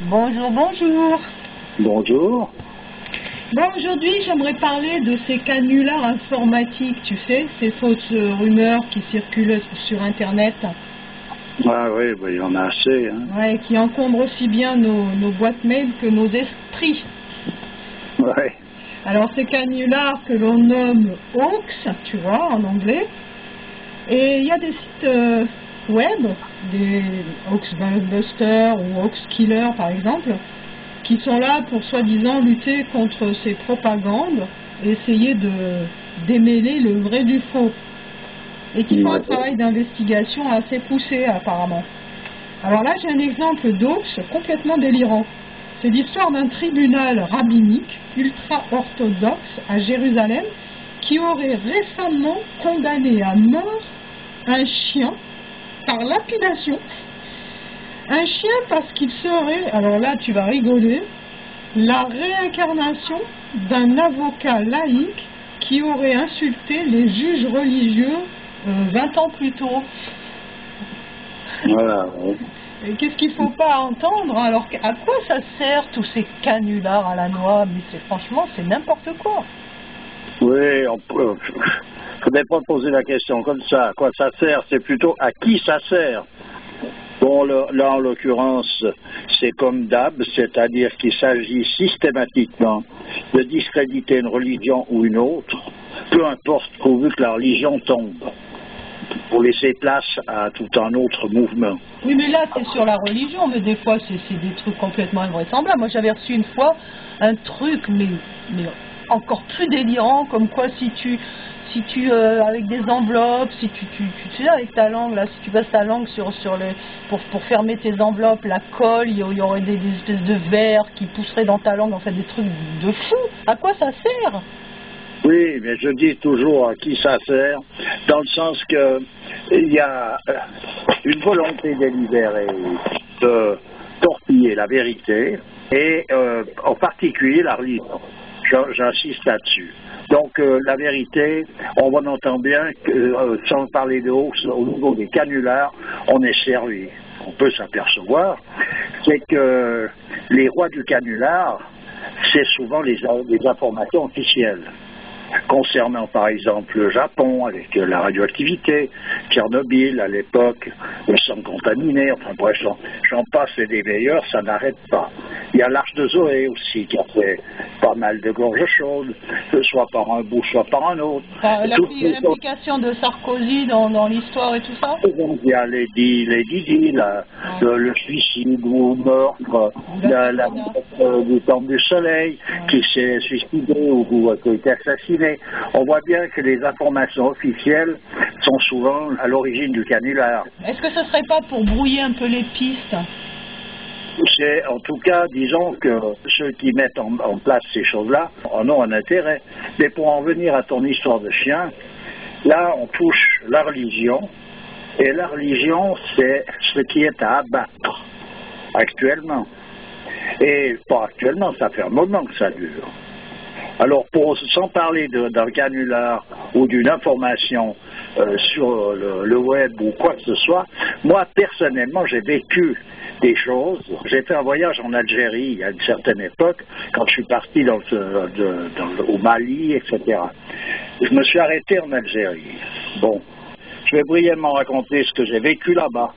Bonjour, bonjour. Bonjour. Bon, aujourd'hui, j'aimerais parler de ces canulars informatiques, tu sais, ces fausses rumeurs qui circulent sur Internet. Ah oui, il y en a assez. Hein. Ouais, qui encombrent aussi bien nos boîtes mail que nos esprits. Ouais. Alors, ces canulars que l'on nomme hoax, tu vois, en anglais. Et il y a des sites web, des Hoaxbusters ou Hoaxkiller par exemple, qui sont là pour soi-disant lutter contre ces propagandes et essayer de démêler le vrai du faux. Et qui font un travail d'investigation assez poussé apparemment. Alors là, j'ai un exemple d'hoax complètement délirant. C'est l'histoire d'un tribunal rabbinique ultra-orthodoxe à Jérusalem qui aurait récemment condamné à mort un chien par lapidation. Un chien parce qu'il serait, alors là tu vas rigoler, la réincarnation d'un avocat laïque qui aurait insulté les juges religieux 20 ans plus tôt. Voilà. Qu'est-ce qu'il ne faut pas entendre? Alors à quoi ça sert tous ces canulars à la noix? Mais franchement, c'est n'importe quoi. Oui, on peut. Faudrait pas poser la question comme ça. À quoi ça sert? C'est plutôt à qui ça sert. Bon, là, en l'occurrence, c'est comme d'hab, c'est-à-dire qu'il s'agit systématiquement de discréditer une religion ou une autre, peu importe pourvu que la religion tombe, pour laisser place à tout un autre mouvement. Oui, mais là, c'est sur la religion, mais des fois, c'est des trucs complètement invraisemblables. Moi, j'avais reçu une fois un truc, mais encore plus délirant, comme quoi si tu avec des enveloppes, si tu sais, avec ta langue, là, si tu passes ta langue pour fermer tes enveloppes, la colle, il y aurait des espèces de verres qui pousseraient dans ta langue, en fait, des trucs de fou. À quoi ça sert? Oui, mais je dis toujours à qui ça sert, dans le sens que il y a une volonté délibérée de torpiller la vérité, et en particulier la religion. J'insiste là-dessus. Donc la vérité, on entend bien que, sans parler de hausse, au niveau des canulars, on est servi. On peut s'apercevoir, c'est que les rois du canular, c'est souvent les informations officielles. Concernant par exemple le Japon avec la radioactivité, Tchernobyl à l'époque, le sang contaminé, enfin bref, j'en passe et des meilleurs, ça n'arrête pas. Il y a l'Arche de Zoé aussi qui a fait pas mal de gorges chaudes, soit par un bout, soit par un autre. L'implication de Sarkozy dans l'histoire et tout ça? Il y a le suicide ou le meurtre, du Temple du Soleil qui s'est suicidé ou qui a été assassiné. On voit bien que les informations officielles sont souvent à l'origine du canular. Est-ce que ce ne serait pas pour brouiller un peu les pistes? C'est, en tout cas, disons que ceux qui mettent en place ces choses-là en ont un intérêt. Mais pour en venir à ton histoire de chien, là, on touche la religion, et la religion, c'est ce qui est à abattre actuellement. Et pas actuellement, ça fait un moment que ça dure. Alors, sans parler d'un canular ou d'une information sur le web ou quoi que ce soit, moi, personnellement, j'ai vécu des choses. J'ai fait un voyage en Algérie à une certaine époque, quand je suis parti au Mali, etc. Je me suis arrêté en Algérie. Bon, je vais brièvement raconter ce que j'ai vécu là-bas.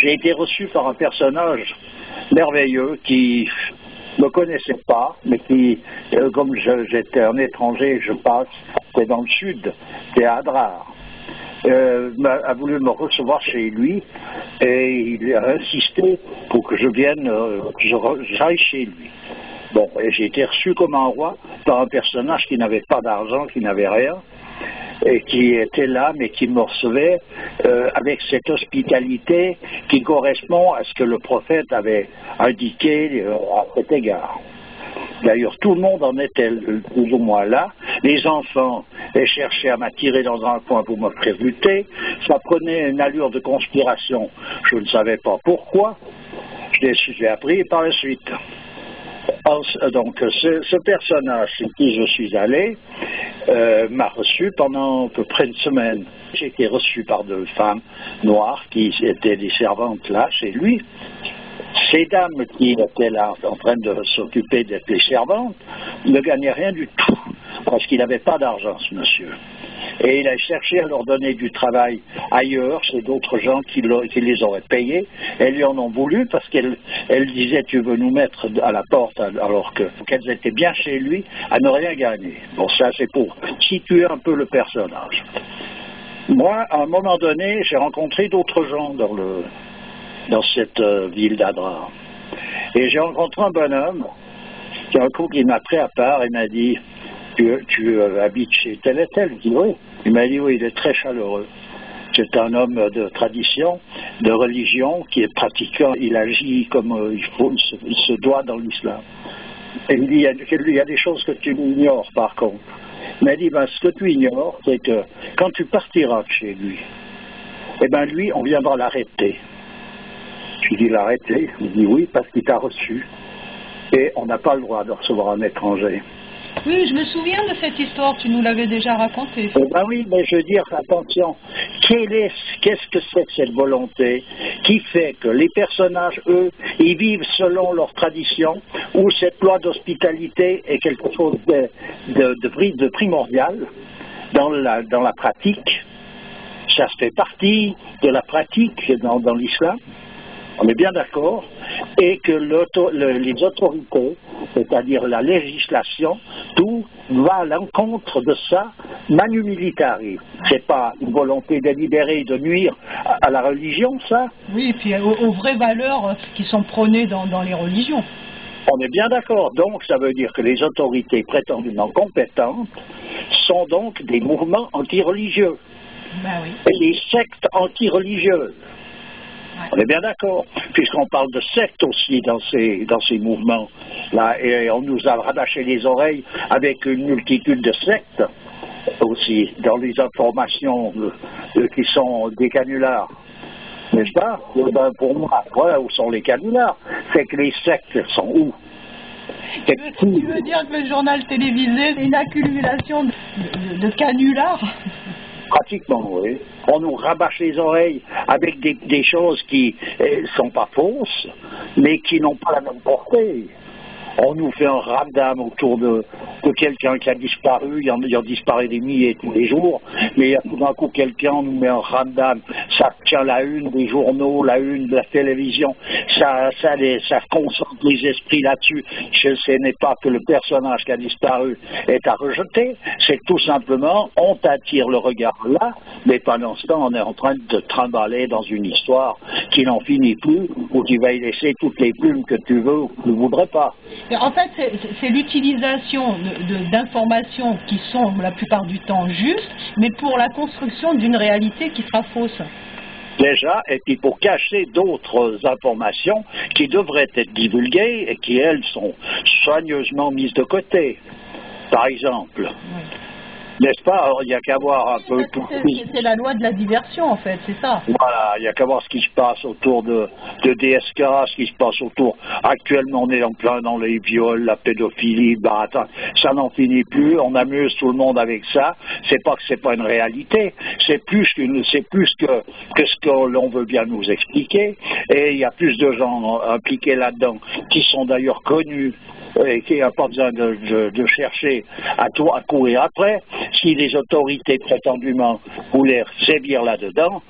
J'ai été reçu par un personnage merveilleux qui ne me connaissait pas, mais qui, comme j'étais un étranger, je passe, c'était dans le sud, c'était à Adrar, a voulu me recevoir chez lui, et il a insisté pour que je vienne, j'aille chez lui. Bon, et j'ai été reçu comme un roi par un personnage qui n'avait pas d'argent, qui n'avait rien, et qui était là, mais qui me recevait avec cette hospitalité qui correspond à ce que le prophète avait indiqué à cet égard. D'ailleurs, tout le monde en était plus ou moins là. Les enfants cherchaient à m'attirer dans un coin pour me faire lutter. Ça prenait une allure de conspiration. Je ne savais pas pourquoi. Je l'ai appris par la suite. Donc, ce personnage chez qui je suis allé m'a reçu pendant à peu près une semaine. J'ai été reçu par deux femmes noires qui étaient des servantes là, chez lui. Ces dames qui étaient là en train de s'occuper d'être les servantes ne gagnaient rien du tout, parce qu'il n'avait pas d'argent, ce monsieur. Et il a cherché à leur donner du travail ailleurs, chez d'autres gens qui les auraient payés. Elles lui en ont voulu parce qu'elle disait tu veux nous mettre à la porte alors qu'elles étaient bien chez lui à ne rien gagner. Bon, ça c'est pour situer un peu le personnage. Moi, à un moment donné, j'ai rencontré d'autres gens dans cette ville d'Adrar. Et j'ai rencontré un bonhomme qui un coup qui m'a pris à part et m'a dit tu habites chez tel et tel? Je dis oui. Il m'a dit oui, il est très chaleureux. C'est un homme de tradition, de religion, qui est pratiquant. Il agit comme il se doit dans l'islam. Et il me dit il y a des choses que tu ignores par contre. Il m'a dit ce que tu ignores, c'est que quand tu partiras de chez lui, eh bien lui, on viendra l'arrêter. Je lui dis l'arrêter? Il dit oui, parce qu'il t'a reçu. Et on n'a pas le droit de recevoir un étranger. Oui, je me souviens de cette histoire, tu nous l'avais déjà racontée. Ben oui, mais je veux dire, attention, qu'est-ce que c'est que cette volonté qui fait que les personnages, eux, ils vivent selon leur tradition, où cette loi d'hospitalité est quelque chose de primordial dans la pratique. Ça fait partie de la pratique dans l'islam. On est bien d'accord, et que les autorités, c'est-à-dire la législation, tout va à l'encontre de ça, manu militari. C'est pas une volonté délibérée de nuire à la religion, ça? Oui, et puis aux vraies valeurs qui sont prônées dans les religions. On est bien d'accord. Donc, ça veut dire que les autorités prétendument compétentes sont donc des mouvements antireligieux. Ben oui. Et les sectes antireligieuses. On est bien d'accord, puisqu'on parle de sectes aussi dans ces mouvements-là, et on nous a rabâché les oreilles avec une multitude de sectes aussi, dans les informations qui sont des canulars. N'est-ce pas? Pour moi, voilà où sont les canulars. C'est que les sectes sont où? Tu veux dire que le journal télévisé, c'est une accumulation de canulars? Pratiquement, oui. On nous rabâche les oreilles avec des choses qui ne sont pas fausses, mais qui n'ont pas la même portée. On nous fait un ramdam autour de quelqu'un qui a disparu, il y en disparaît des milliers tous les jours, mais tout d'un coup quelqu'un nous met un ramdam, ça tient la une des journaux, la une de la télévision, ça concentre les esprits là-dessus. Ce n'est pas que le personnage qui a disparu est à rejeter, c'est tout simplement on t'attire le regard là, mais pendant ce temps on est en train de trimballer dans une histoire qui n'en finit plus, où tu vas y laisser toutes les plumes que tu veux ou que tu ne voudrais pas. En fait, c'est l'utilisation d'informations qui sont la plupart du temps justes, mais pour la construction d'une réalité qui sera fausse. Déjà, et puis pour cacher d'autres informations qui devraient être divulguées et qui, elles, sont soigneusement mises de côté. Par exemple. Oui. N'est-ce pas? Alors, il n'y a qu'à voir un peu tout. C'est la loi de la diversion, en fait, c'est ça. Voilà, il n'y a qu'à voir ce qui se passe autour de DSK, ce qui se passe autour. Actuellement, on est en plein dans les viols, la pédophilie, ça n'en finit plus. On amuse tout le monde avec ça. C'est pas que c'est pas une réalité. C'est plus que ce que l'on veut bien nous expliquer. Et il y a plus de gens impliqués là-dedans qui sont d'ailleurs connus. Et qui n'a pas besoin de chercher à courir après. Si les autorités prétendument voulaient sévir là-dedans,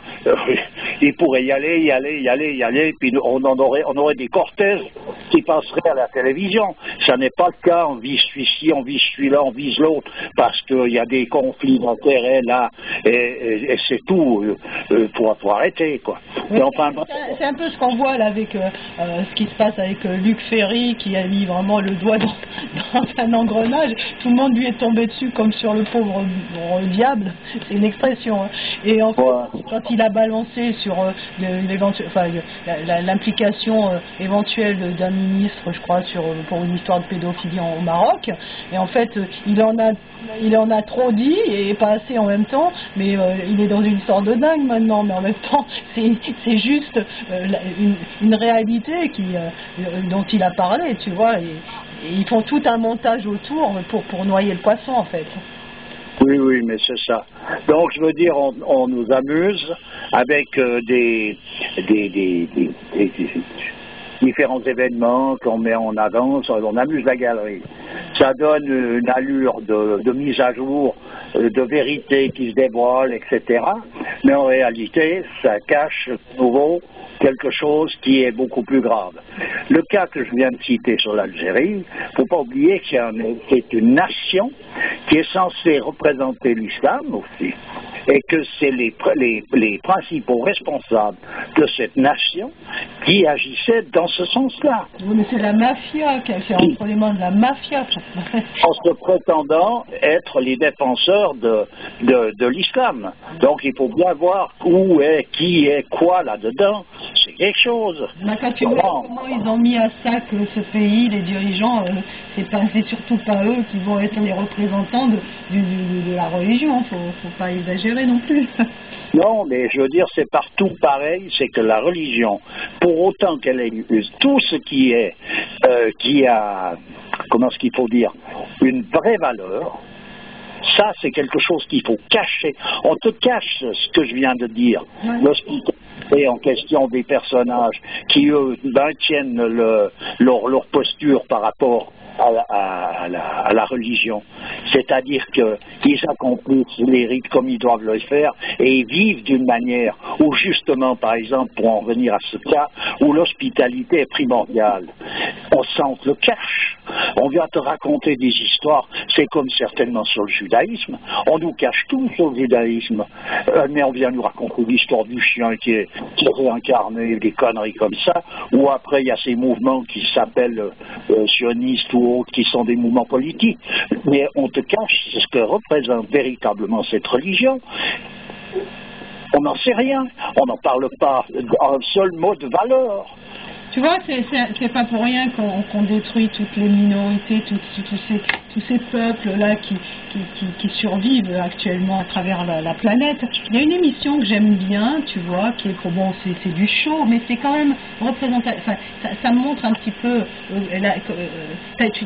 ils pourraient y aller, puis on aurait des cortèges qui passeraient à la télévision. Ça n'est pas le cas, on vise celui-ci, on vise celui-là, on vise l'autre, parce qu'il y a des conflits d'intérêts là, et c'est tout, pour arrêter, quoi. Enfin, c'est un peu ce qu'on voit là avec ce qui se passe avec Luc Ferry, qui a mis vraiment le doigt dans un engrenage. Tout le monde lui est tombé dessus comme sur le pauvre diable, c'est une expression. Hein. Et en fait, quand il a balancé sur l'implication éventuelle d'un ministre, je crois, pour une histoire de pédophilie au Maroc, et en fait, il en a trop dit et pas assez en même temps, mais il est dans une sorte de dingue maintenant, mais en même temps, c'est juste une réalité dont il a parlé, tu vois, et ils font tout un montage autour pour noyer le poisson, en fait. Oui, mais c'est ça. Donc, je veux dire, on nous amuse avec des différents événements qu'on met en avant, on amuse la galerie. Ça donne une allure de mise à jour, de vérité qui se dévoile, etc. Mais en réalité, ça cache de nouveau quelque chose qui est beaucoup plus grave. Le cas que je viens de citer sur l'Algérie, il ne faut pas oublier que c'est une nation qui est censée représenter l'islam aussi, et que c'est les principaux responsables de cette nation qui agissaient dans ce sens-là. Oui, mais c'est la mafia qui est entre les mains de la mafia. En se prétendant être les défenseurs de l'islam. Donc il faut bien voir où est, qui est, quoi là-dedans. C'est quelque chose. Quand tu vois comment ils ont mis à sac ce pays, les dirigeants, c'est surtout pas eux qui vont être les représentants de la religion. Faut pas exagérer non plus. Non, mais je veux dire, c'est partout pareil, c'est que la religion, pour autant qu'elle ait tout ce qui a, comment est-ce qu'il faut dire, une vraie valeur, ça c'est quelque chose qu'il faut cacher. On te cache ce que je viens de dire. Ouais. L'hospitalité en question des personnages qui, eux, maintiennent leur posture par rapport à la religion. C'est-à-dire qu'ils accomplissent les rites comme ils doivent le faire et ils vivent d'une manière où justement, par exemple, pour en revenir à ce cas, où l'hospitalité est primordiale. On s'en le cache. On vient te raconter des histoires. C'est comme certainement sur le judaïsme. On nous cache tout sur le judaïsme. Mais on vient nous raconter l'histoire du chien qui est réincarné, des conneries comme ça. Ou après, il y a ces mouvements qui s'appellent sionistes ou autres, qui sont des mouvements politiques. Mais on te cache ce que représente véritablement cette religion. On n'en sait rien. On n'en parle pas en seul mot de valeur. Tu vois, c'est pas pour rien qu'on détruit toutes les minorités, tous ces peuples-là qui survivent actuellement à travers la planète. Il y a une émission que j'aime bien, tu vois, qui est, bon, c'est du show, mais c'est quand même représentatif. Enfin, ça montre un petit peu,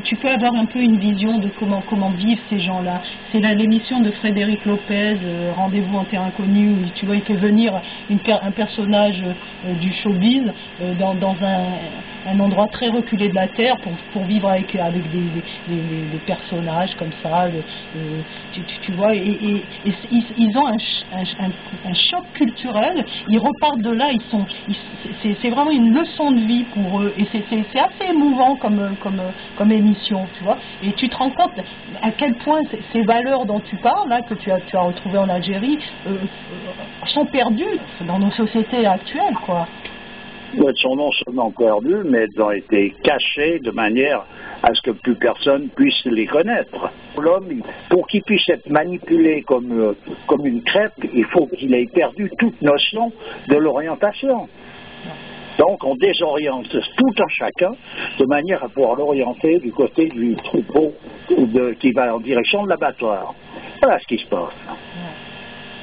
tu peux avoir un peu une vision de comment vivent ces gens-là. C'est l'émission de Frédéric Lopez, Rendez-vous en terre inconnue, où tu vois, il fait venir un personnage du showbiz dans un endroit très reculé de la Terre pour vivre avec des personnages comme ça, tu vois, et ils ont un choc culturel, ils repartent de là, c'est vraiment une leçon de vie pour eux, et c'est assez émouvant comme émission, tu vois, et tu te rends compte à quel point ces valeurs dont tu parles, là, que tu as retrouvées en Algérie, sont perdues dans nos sociétés actuelles, quoi. Elles sont non seulement perdues, mais elles ont été cachées de manière à ce que plus personne puisse les connaître. L'homme, pour qu'il puisse être manipulé comme une crêpe, il faut qu'il ait perdu toute notion de l'orientation. Donc on désoriente tout un chacun de manière à pouvoir l'orienter du côté du troupeau qui va en direction de l'abattoir. Voilà ce qui se passe.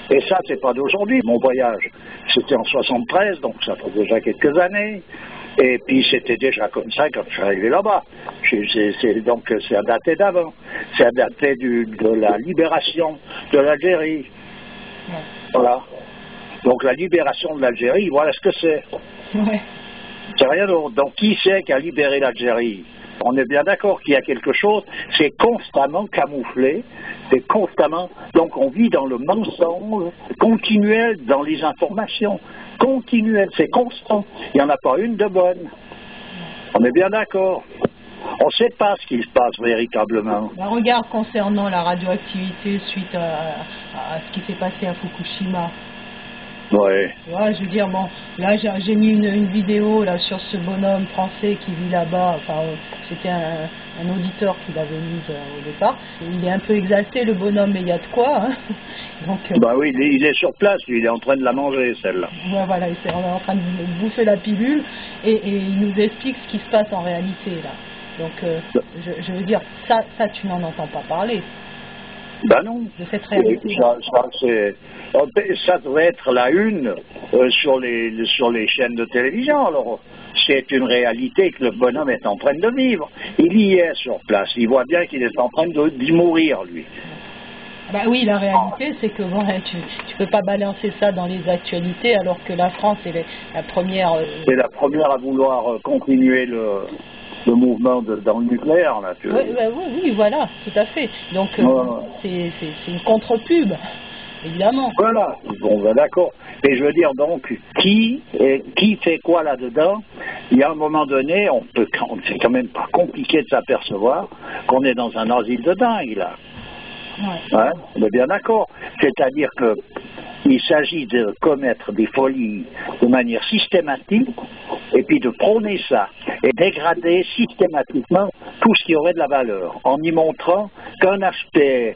Et ça, c'est pas d'aujourd'hui. Mon voyage, c'était en 73, donc ça fait déjà quelques années. Et puis c'était déjà comme ça quand je suis arrivé là-bas. Donc ça datait d'avant. Ça datait de la libération de l'Algérie. Voilà. Donc la libération de l'Algérie, voilà ce que c'est. Ouais. C'est rien d'autre. Donc qui c'est qui a libéré l'Algérie? On est bien d'accord qu'il y a quelque chose, c'est constamment camouflé, c'est constamment, donc on vit dans le mensonge continuel dans les informations, continuel, c'est constant, il n'y en a pas une de bonne. On est bien d'accord. On ne sait pas ce qui se passe véritablement. Regarde concernant la radioactivité suite à ce qui s'est passé à Fukushima. Ouais. Ouais, je veux dire, bon, là j'ai mis une vidéo là sur ce bonhomme français qui vit là-bas. Enfin, c'était un auditeur qui l'avait mise au départ. Il est un peu exalté, le bonhomme, mais il y a de quoi. Hein. Donc, bah oui, il est sur place, lui, il est en train de la manger, celle-là. Ouais, voilà, on est en train de bouffer la pilule et il nous explique ce qui se passe en réalité là. Donc, je veux dire, ça tu n'en entends pas parler. Ben non. De cette réalité. Ça devrait être la une sur les chaînes de télévision. Alors, c'est une réalité que le bonhomme est en train de vivre. Il y est sur place. Il voit bien qu'il est en train d'y mourir, lui. Bah oui, la réalité, c'est que bon, tu peux pas balancer ça dans les actualités, alors que la France est la première... C'est la première à vouloir continuer le mouvement dans le nucléaire, là. Oui, voilà, tout à fait. Donc, c'est une contre-pub, évidemment. Voilà, bon, ben, d'accord. Mais je veux dire, donc, qui fait quoi là-dedans? Il y a un moment donné, c'est quand même pas compliqué de s'apercevoir qu'on est dans un asile de dingue, là. Ouais. Hein, on est bien d'accord. C'est-à-dire que il s'agit de commettre des folies de manière systématique et puis de prôner ça et dégrader systématiquement tout ce qui aurait de la valeur en y montrant qu'un aspect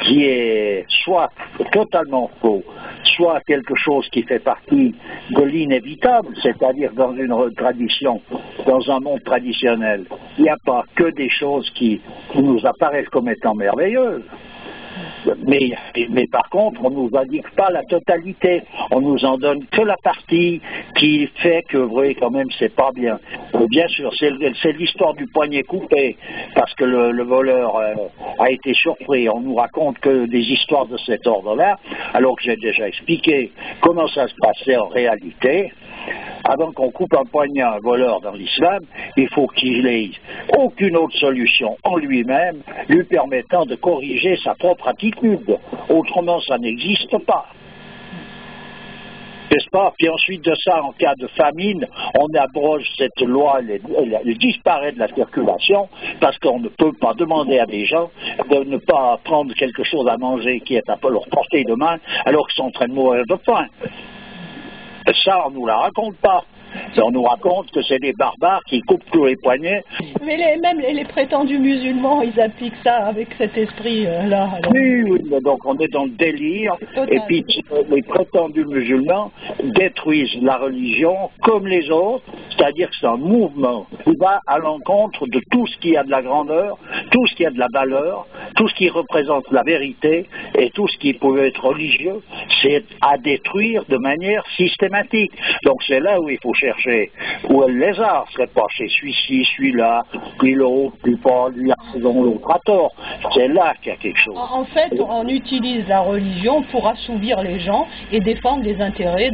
qui est soit totalement faux, soit quelque chose qui fait partie de l'inévitable, c'est-à-dire dans une tradition, dans un monde traditionnel, il n'y a pas que des choses qui nous apparaissent comme étant merveilleuses. Mais par contre, on ne nous indique pas la totalité. On nous en donne que la partie qui fait que, vous voyez, quand même, c'est pas bien. Bien sûr, c'est l'histoire du poignet coupé, parce que le voleur a été surpris. On nous raconte que des histoires de cet ordre-là, alors que j'ai déjà expliqué comment ça se passait en réalité. Avant qu'on coupe un poignet à un voleur dans l'islam, il faut qu'il ait aucune autre solution en lui-même lui permettant de corriger sa propre attitude. Autrement, ça n'existe pas. N'est-ce pas? Puis ensuite de ça, en cas de famine, on abroge cette loi, elle disparaît de la circulation, parce qu'on ne peut pas demander à des gens de ne pas prendre quelque chose à manger qui est à leur portée de main, alors qu'ils sont en train de mourir de faim. Ça, on ne nous la raconte pas. On nous raconte que c'est des barbares qui coupent tous les poignets. Mais même les prétendus musulmans, ils appliquent ça avec cet esprit-là. Oui, donc on est dans le délire. Total. Et puis les prétendus musulmans détruisent la religion comme les autres, c'est-à-dire que c'est un mouvement qui va à l'encontre de tout ce qui a de la grandeur, tout ce qui a de la valeur, tout ce qui représente la vérité et tout ce qui peut être religieux, c'est à détruire de manière systématique. Donc c'est là où il faut chercher où est le lézard, ce serait pas chez celui-ci, celui-là, puis l'autre, puis pas, lui a raison, l'autre a tort. C'est là qu'il y a quelque chose. En fait, on utilise la religion pour assouvir les gens et défendre les intérêts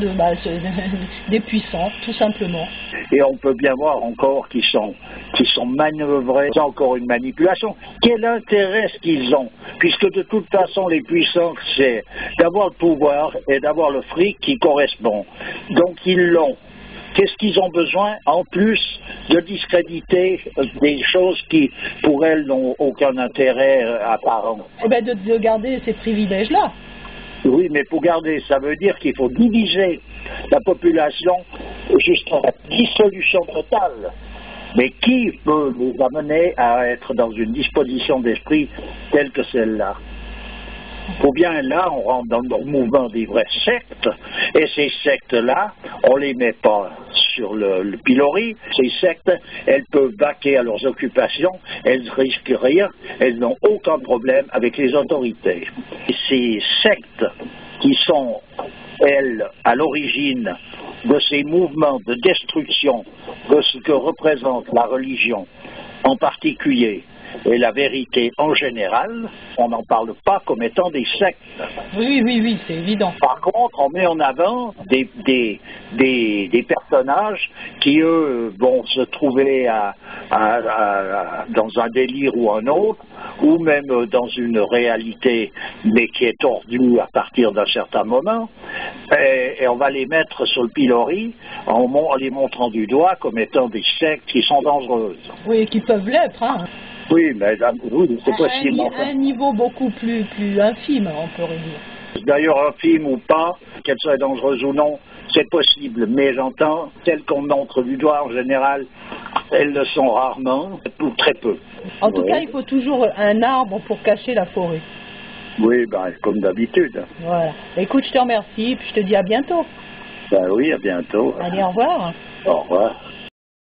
des puissants, tout simplement. Et on peut bien voir encore qu'ils sont manœuvrés, c'est encore une manipulation. Quel intérêt est-ce qu'ils ont? Puisque de toute façon, les puissants, c'est d'avoir le pouvoir et d'avoir le fric qui correspond. Donc ils l'ont. Qu'est-ce qu'ils ont besoin, en plus de discréditer des choses qui, pour elles, n'ont aucun intérêt apparent? Eh bien, de garder ces privilèges-là. Oui, mais pour garder, ça veut dire qu'il faut diviser la population jusqu'à la dissolution totale. Mais qui peut les amener à être dans une disposition d'esprit telle que celle-là? Ou bien là, on rentre dans le mouvement des vraies sectes, et ces sectes-là, on ne les met pas sur le pilori. Ces sectes, elles peuvent vaquer à leurs occupations, elles ne risquent rien, elles n'ont aucun problème avec les autorités. Et ces sectes qui sont, elles, à l'origine de ces mouvements de destruction de ce que représente la religion en particulier, et la vérité en général, on n'en parle pas comme étant des sectes. Oui, c'est évident. Par contre, on met en avant des personnages qui, eux, vont se trouver dans un délire ou un autre, ou même dans une réalité, mais qui est tordue à partir d'un certain moment, et on va les mettre sur le pilori en les montrant du doigt comme étant des sectes qui sont dangereuses. Oui, qui peuvent l'être, hein. Oui, mais oui, c'est possible. À un niveau beaucoup plus infime, on pourrait dire. D'ailleurs, infime ou pas, qu'elle soit dangereuse ou non, c'est possible. Mais j'entends, celles qu'on montre du doigt en général, elles le sont rarement, ou très peu. En tout cas, il faut toujours un arbre pour cacher la forêt. Oui, comme d'habitude. Voilà. Écoute, je te remercie, puis je te dis à bientôt. Oui, à bientôt. Allez, au revoir. Au revoir.